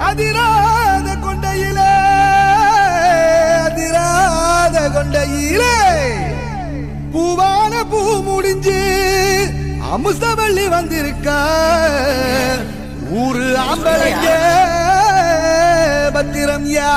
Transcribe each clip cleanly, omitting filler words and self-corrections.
அதிராத கொண்டையிலே அதிராத கொண்டையிலே பூவான பூ முடிஞ்சு அமுசவள்ளி வந்திருக்க ஊரு ஆம்பளைங்க பத்திரம் யா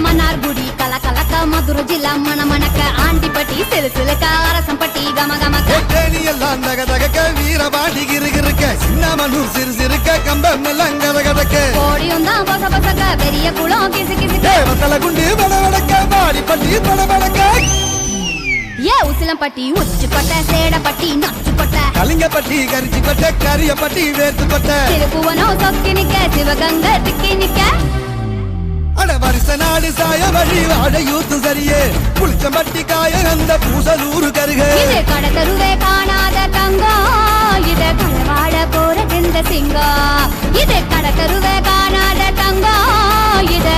மன்னார்குடி கலக்கலக்க மதுரை ஜில்லா மணமணக்க ஆண்டிப்பட்டி சிலுசிலுக்க அரசம்பட்டி கமகமக்க தேனி எல்லாம் தகதக வீரபாண்டி கிருகிருக்க சின்னமனூர் சிறு சிறுக்க கம்பம் எல்லாம் கதகதக்க கோடியும் தான் பச பசக்க பெரிய குளம் கிசு கிசுக்க வத்தல குண்டு படவடக்க பாடிப்பட்டி படவடக்க ஏ உசிலம்பட்டி உச்சிக்கொட்டை சேடப்பட்டி நச்சுக்கொட்டை கலிங்கப்பட்டி கரிச்சிக்கொட்டை கரியப்பட்டி வேர்த்துக்கொட்டை திருப்புவனோ சொக்கி நிக்க சிவகங்கை திக்கி நிக்க அட வருஷ நாடு சாய வழி வாட யூத்து சரியே புளிச்சம்பட்டி காய அந்த பூசலூரு கருக இது கடத்தருவே காணாத தங்கம் இது களவாட போறது இந்த சிங்கம் இது கடத்தருவே காணாத தங்கம் இது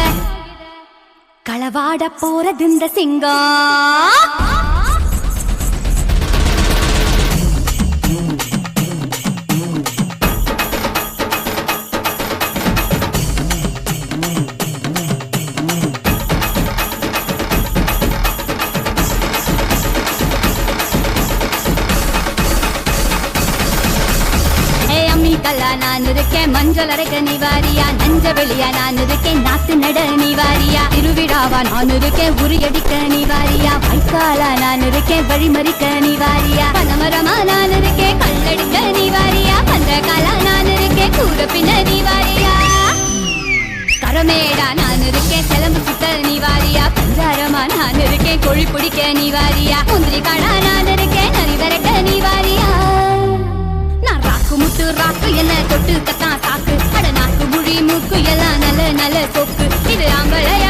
களவாட போறது இந்த சிங்கம் நான் இருக்கேன் மஞ்சள் அரைக்க நிவாரியா நஞ்ச வெளியா நான் இருக்கேன் நாத்து நட நிவாரியா திருவிழாவா நான் இருக்கேன் உரியடிக்க நிவாரியா வைக்காலா நான் இருக்கேன் வழிமறிக்க நிவாரியா பனமரமா நான் இருக்கேன் கல்லடிக்க நிவாரியா பந்தகாலா நான் இருக்கேன் கூரப்பின நிவாரியா கரமேடா நான் இருக்கேன் செலம்பு சுத்த நிவாரியா பஞ்சாரமா நான் இருக்கேன் கொழி பிடிக்க நிவாரியா முந்திரி காடா நான் இருக்கேன் நரிவரட்ட நிவாரியா நான் ராக்கு முட்டு ராக்கு என்ன தொட்டு கத்தான் சாக்கு அட நாக்கு முழி மூக்கு எல்லாம் நல்ல நல்ல சொக்கு இது ஆம்பளையா